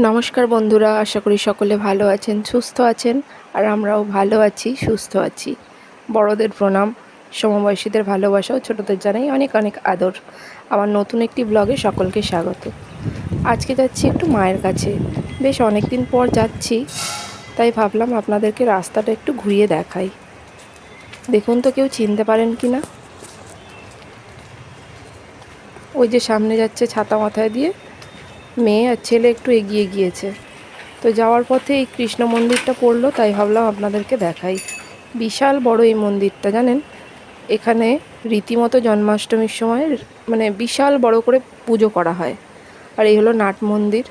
নমস্কার বন্ধুরা, আশা করি সকলে ভালো আছেন, সুস্থ আছেন। আর আমরাও ভালো আছি, সুস্থ আছি। বড়দের প্রণাম, সমবয়সীদের ভালোবাসা ও ছোটদের জানাই অনেক অনেক আদর। আমার নতুন একটি ব্লগে সকলকে স্বাগত। আজকে যাচ্ছি একটু মায়ের কাছে, বেশ অনেক দিন পর যাচ্ছি, তাই ভাবলাম আপনাদেরকে রাস্তাটা একটু ঘুরিয়ে দেখাই। দেখুন তো কেউ চিনতে পারেন কি না। ওই যে সামনে যাচ্ছে ছাতা মাথায় দিয়ে, মেয়ে আর ছেলে একটু এগিয়ে গিয়েছে। তো যাওয়ার পথে এই কৃষ্ণ মন্দিরটা পড়লো, তাই ভাবলাম আপনাদেরকে দেখাই। বিশাল বড় এই মন্দিরটা, জানেন। এখানে রীতিমতো জন্মাষ্টমীর সময় বিশাল বড় করে পুজো করা হয়। আর এই হলো নাট মন্দির।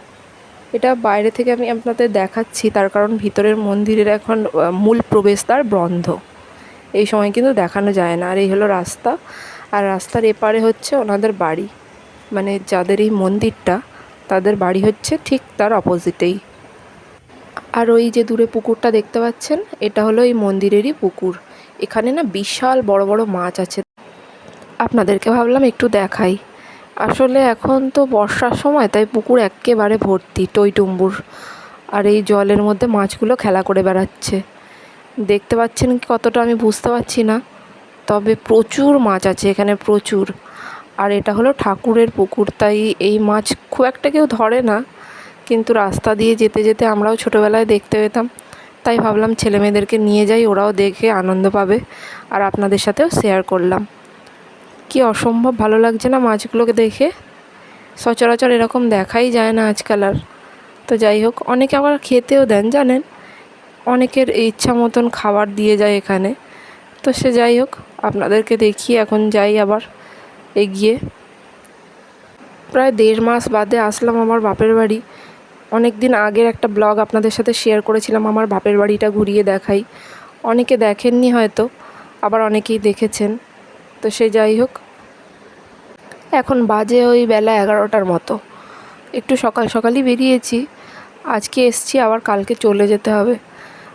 এটা বাইরে থেকে আমি আপনাদের দেখাচ্ছি, তার কারণ ভিতরের মন্দিরের এখন মূল প্রবেশদ্বার বন্ধ, এই সময় কিন্তু দেখানো যায় না। আর এই হলো রাস্তা, আর রাস্তার এপারে হচ্ছে ওনাদের বাড়ি, মানে যাদের এই মন্দিরটা তাদের বাড়ি হচ্ছে ঠিক তার অপোজিটেই। আর ওই যে দূরে পুকুরটা দেখতে পাচ্ছেন, এটা হলো এই মন্দিরেরই পুকুর। এখানে না বিশাল বড় বড় মাছ আছে, আপনাদেরকে ভাবলাম একটু দেখাই। আসলে এখন তো বর্ষার সময়, তাই পুকুর একেবারে ভর্তি টইটুম্বুর। আর এই জলের মধ্যে মাছগুলো খেলা করে বেড়াচ্ছে। দেখতে পাচ্ছেন কতটা আমি বুঝতে পারছি না, তবে প্রচুর মাছ আছে এখানে, প্রচুর। আর এটা হলো ঠাকুরের পুকুর, তাই এই মাছ খুব একটা কেউ ধরে না, কিন্তু রাস্তা দিয়ে যেতে যেতে আমরাও ছোটোবেলায় দেখতে পেতাম। তাই ভাবলাম ছেলেমেয়েদেরকে নিয়ে যাই, ওরাও দেখে আনন্দ পাবে, আর আপনাদের সাথেও শেয়ার করলাম। কি অসম্ভব ভালো লাগছে না মাছগুলোকে দেখে। সচরাচর এরকম দেখাই যায় না আজকাল আর। তো যাই হোক, অনেকে আবার খেতেও দেন, জানেন। অনেকের ইচ্ছা মতন খাবার দিয়ে যায় এখানে। তো সে যাই হোক, আপনাদেরকে দেখিয়ে এখন যাই আবার এগিয়ে। প্রায় 1.5 মাস বাদে আসলাম আমার বাপের বাড়ি। অনেক দিন আগের একটা ব্লগ আপনাদের সাথে শেয়ার করেছিলাম, আমার বাপের বাড়িটা ঘুরিয়ে দেখাই। অনেকে দেখেননি হয়তো, আবার অনেকেই দেখেছেন। তো সে যাই হোক, এখন বাজে ওই বেলা 11টার মতো। একটু সকাল সকালই বেরিয়েছি, আজকে এসছি, আবার কালকে চলে যেতে হবে।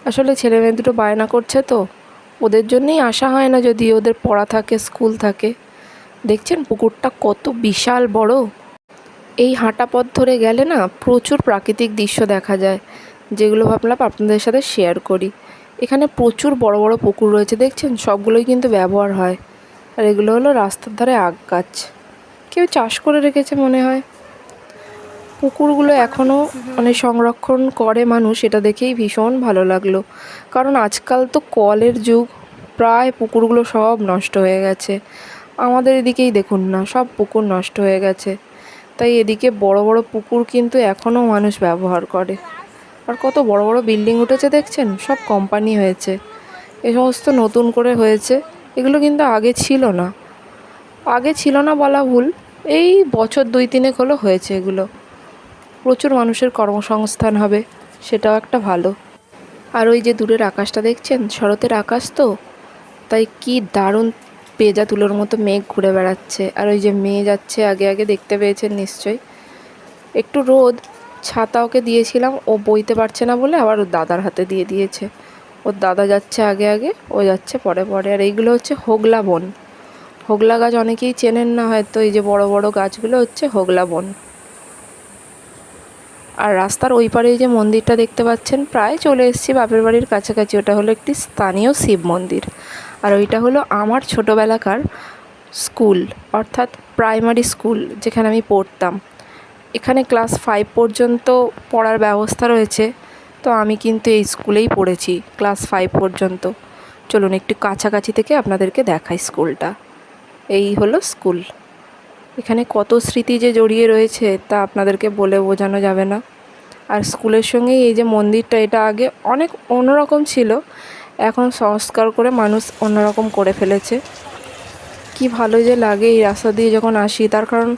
আসলে ছেলে মেয়ে দুটো বায়না করছে, তো ওদের জন্যই আসা হয় না, যদি ওদের পড়া থাকে, স্কুল থাকে। দেখছেন পুকুরটা কত বিশাল বড়। এই হাঁটা পথ ধরে গেলে না প্রচুর প্রাকৃতিক দৃশ্য দেখা যায়, যেগুলো ভাবলাম আপনাদের সাথে শেয়ার করি। এখানে প্রচুর বড় বড় পুকুর রয়েছে, দেখছেন, সবগুলোই কিন্তু ব্যবহার হয়। আর এগুলো হলো রাস্তার ধারে আখ গাছ, কেউ চাষ করে রেখেছে মনে হয়। পুকুরগুলো এখনও সংরক্ষণ করে মানুষ, এটা দেখেই ভীষণ ভালো লাগলো। কারণ আজকাল তো কলের যুগ, প্রায় পুকুরগুলো সব নষ্ট হয়ে গেছে। আমাদের এদিকেই দেখুন না, সব পুকুর নষ্ট হয়ে গেছে। তাই এদিকে বড় বড় পুকুর কিন্তু এখনও মানুষ ব্যবহার করে। আর কত বড় বড় বিল্ডিং উঠেছে দেখছেন, সব কোম্পানি হয়েছে। এ সমস্ত নতুন করে হয়েছে, এগুলো কিন্তু আগে ছিল না বলা ভুল। এই বছর 2-3 হলো হয়েছে এগুলো। প্রচুর মানুষের কর্মসংস্থান হবে, সেটাও একটা ভালো। আর ওই যে দূরের আকাশটা দেখছেন, শরতের আকাশ তো, তাই কি দারুণ পেঁজা তুলোর মতো মেঘ ঘুরে বেড়াচ্ছে। আর ওই যে মেয়ে যাচ্ছে আগে আগে, দেখতে পেয়েছেন নিশ্চয়ই। একটু রোদ, ছাতা ওকে দিয়েছিলাম, ও বইতে পারছে না বলে আবার ওর দাদার হাতে দিয়ে দিয়েছে। ওর দাদা যাচ্ছে আগে আগে, ও যাচ্ছে পরে পরে। আর এইগুলো হচ্ছে হোগলা বন। হোগলা গাছ অনেকেই চেনেন না হয়তো, এই যে বড় বড় গাছগুলো হচ্ছে হোগলা বন। আর রাস্তার ওই পারে এই যে মন্দিরটা দেখতে পাচ্ছেন, প্রায় চলে এসেছি বাপের বাড়ির কাছাকাছি। ওটা হলো একটি স্থানীয় শিব মন্দির। আর ওইটা হলো আমার ছোটোবেলাকার স্কুল, অর্থাৎ প্রাইমারি স্কুল, যেখানে আমি পড়তাম। এখানে ক্লাস 5 পর্যন্ত পড়ার ব্যবস্থা রয়েছে। তো আমি কিন্তু এই স্কুলেই পড়েছি ক্লাস 5 পর্যন্ত। চলুন একটু কাছাকাছি থেকে আপনাদেরকে দেখাই স্কুলটা। এই হলো স্কুল। এখানে কত স্মৃতি যে জড়িয়ে রয়েছে তা আপনাদেরকে বলে বোঝানো যাবে না। আর স্কুলের সঙ্গেই এই যে মন্দিরটা, এটা আগে অনেক অন্যরকম ছিল, এখন সংস্কার করে মানুষ অন্যরকম করে ফেলেছে। কি ভালো যে লাগে এই রাস্তা দিয়ে যখন আসি, তার কারণ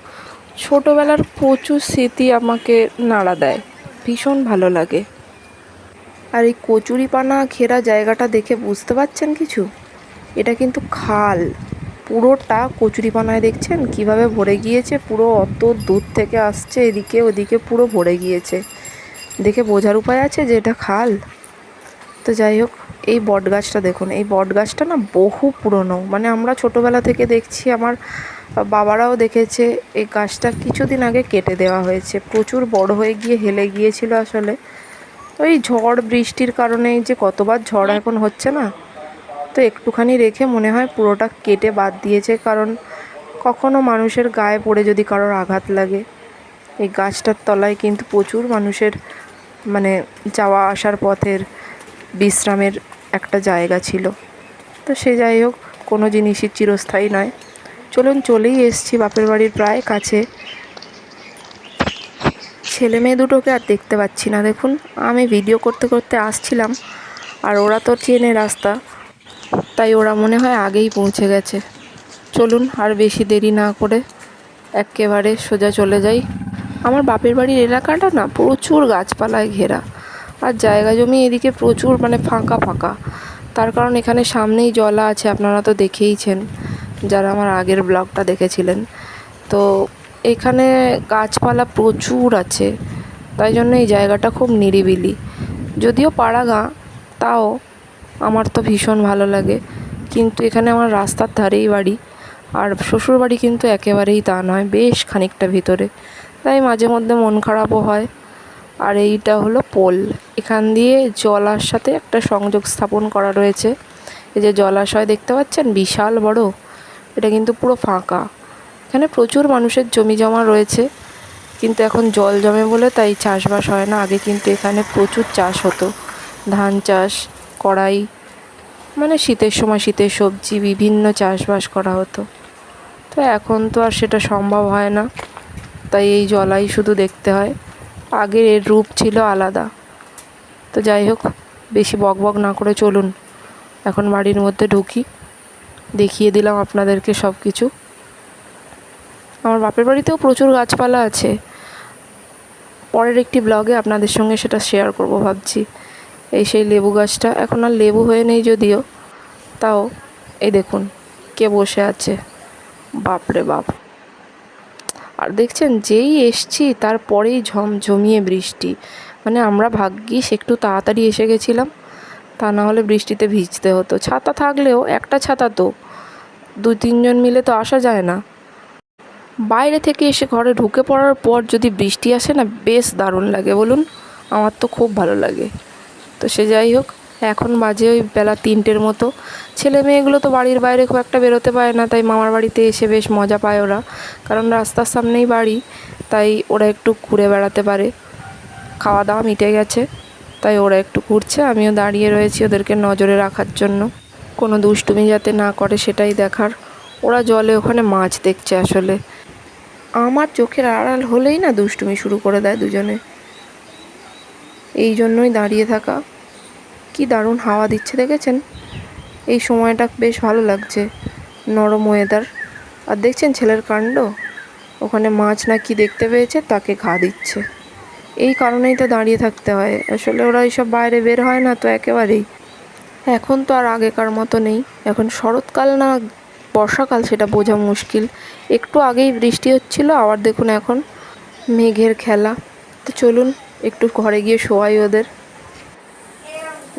ছোটোবেলার প্রচুর স্মৃতি আমাকে নাড়া দেয়, ভীষণ ভালো লাগে। আর এই কচুরিপানা ঘেরা জায়গাটা দেখে বুঝতে পারছেন কিছু? এটা কিন্তু খাল, পুরোটা কচুরিপানায় দেখছেন কিভাবে ভরে গিয়েছে, পুরো অত দূর থেকে আসছে, এদিকে ওদিকে পুরো ভরে গিয়েছে। দেখে বোঝার উপায় আছে যে এটা খাল। তো যাই হোক, এই বট গাছটা দেখুন, এই বট গাছটা না বহু পুরনো, মানে আমরা ছোটোবেলা থেকে দেখছি, আমার বাবারাও দেখেছে। এই গাছটা কিছুদিন আগে কেটে দেওয়া হয়েছে, প্রচুর বড় হয়ে গিয়ে হেলে গিয়েছিল আসলে। ওই ঝড় বৃষ্টির কারণেই যে কতবার ঝড় এখন হচ্ছে না, তো একটুখানি রেখে মনে হয় পুরোটা কেটে বাদ দিয়েছে, কারণ কখনো মানুষের গায়ে পড়ে যদি কারোর আঘাত লাগে। এই গাছটার তলায় কিন্তু প্রচুর মানুষের মানে যাওয়া আসার পথের বিশ্রামের একটা জায়গা ছিল। তো সে যাই হোক, কোনো জিনিসই চিরস্থায়ী নয়। চলুন, চলেই এসছি বাপের বাড়ির প্রায় কাছে। ছেলে মেয়ে দুটোকে আর দেখতে পাচ্ছি না। দেখুন, আমি ভিডিও করতে করতে আসছিলাম, আর ওরা তো চেনে রাস্তা, তাই ওরা মনে হয় আগেই পৌঁছে গেছে। চলুন, আর বেশি দেরি না করে একেবারে সোজা চলে যাই। আমার বাপের বাড়ির এলাকাটা না প্রচুর গাছপালায় ঘেরা, আর জায়গা জমি এদিকে প্রচুর, মানে ফাঁকা ফাঁকা। তার কারণ এখানে সামনেই জলা আছে, আপনারা তো দেখেইছেন যারা আমার আগের ব্লগটা দেখেছিলেন। তো এখানে গাছপালা প্রচুর আছে, তাই জন্য এই জায়গাটা খুব নিরিবিলি। যদিও পাড়া গাঁ, তাও আমার তো ভীষণ ভালো লাগে। কিন্তু এখানে আমার রাস্তার ধারেই বাড়ি, আর শ্বশুরবাড়ি কিন্তু একেবারেই তা নয়, বেশ খানিকটা ভিতরে, তাই মাঝে মধ্যে মন খারাপও হয়। আর এইটা হলো পোল, এখান দিয়ে জলার সাথে একটা সংযোগ স্থাপন করা রয়েছে। এই যে জলাশয় দেখতে পাচ্ছেন বিশাল বড়, এটা কিন্তু পুরো ফাঁকা। এখানে প্রচুর মানুষের জমি জমা রয়েছে, কিন্তু এখন জল জমে বলে তাই চাষবাস হয় না। আগে কিন্তু এখানে প্রচুর চাষ হতো, ধান চাষ, কড়াই, মানে শীতের সময় শীতের সবজি, বিভিন্ন চাষবাস করা হতো। তো এখন তো আর সেটা সম্ভব হয় না, তাই এই জলাই শুধু দেখতে হয়। আগের এর রূপ ছিল আলাদা। তো যাই হোক, বেশি বকবক না করে চলুন এখন বাড়ির মধ্যে ঢুকি। দেখিয়ে দিলাম আপনাদেরকে সব কিছু। আমার বাপের বাড়িতেও প্রচুর গাছপালা আছে, পরের একটি ব্লগে আপনাদের সঙ্গে সেটা শেয়ার করব ভাবছি। এই সেই লেবু গাছটা, এখন আর লেবু হয়ে নেই যদিও, তাও এই দেখুন কে বসে আছে, বাপরে বাপ। আর দেখছেন, যেই এসছি তারপরেই ঝমঝমিয়ে বৃষ্টি, মানে আমরা ভাগ্যিস একটু তাড়াতাড়ি এসে গেছিলাম, তা না হলে বৃষ্টিতে ভিজতে হতো। ছাতা থাকলেও একটা ছাতা তো 2-3 জন মিলে তো আসা যায় না। বাইরে থেকে এসে ঘরে ঢুকে পড়ার পর যদি বৃষ্টি আসে না, বেশ দারুণ লাগে বলুন, আমার তো খুব ভালো লাগে। তো সে যাই হোক, এখন বাজে ওই বেলা 3টের মতো। ছেলে মেয়েগুলো তো বাড়ির বাইরে খুব একটা বেরোতে পারে না, তাই মামার বাড়িতে এসে বেশ মজা পায় ওরা, কারণ রাস্তার সামনেই বাড়ি, তাই ওরা একটু ঘুরে বেড়াতে পারে। খাওয়া দাওয়া মিটে গেছে, তাই ওরা একটু ঘুরছে, আমিও দাঁড়িয়ে রয়েছি ওদেরকে নজরে রাখার জন্য, কোনো দুষ্টুমি যাতে না করে সেটাই দেখার। ওরা জলে ওখানে মাছ দেখছে আসলে, আমার চোখের আড়াল হলেই না দুষ্টুমি শুরু করে দেয় দুজনে, এই জন্যই দাঁড়িয়ে থাকা। কি দারুণ হাওয়া দিচ্ছে দেখেছেন, এই সময়টা বেশ ভালো লাগছে, নরম ওয়েদার। আর দেখছেন ছেলের কাণ্ড, ওখানে মাছ না কি দেখতে পেয়েছে, তাকে ঘা দিচ্ছে। এই কারণেই তো দাঁড়িয়ে থাকতে হয়, আসলে ওরা এইসব বাইরে বের হয় না তো একেবারেই। এখন তো আর আগেকার মতো নেই, এখন শরৎকাল না বর্ষাকাল সেটা বোঝা মুশকিল। একটু আগেই বৃষ্টি হচ্ছিল, আবার দেখুন এখন মেঘের খেলা। তো চলুন একটু ঘরে গিয়ে শোয়াই ওদের।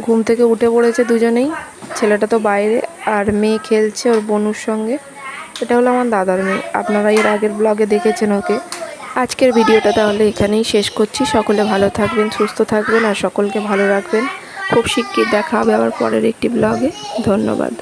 ঘুম থেকে উঠে পড়েছে দুজনেই, ছেলেটা তো বাইরে, আর মেয়ে খেলছে ওর বোনুর সঙ্গে। এটা হলো আমার দাদার মেয়ে, আপনারা এর আগের ব্লগে দেখেছেন ওকে। আজকের ভিডিওটা তাহলে এখানেই শেষ করছি। সকলে ভালো থাকবেন, সুস্থ থাকবেন, আর সকলকে ভালো রাখবেন। খুব শিগগির দেখা হবে আবার পরের একটি ব্লগে। ধন্যবাদ।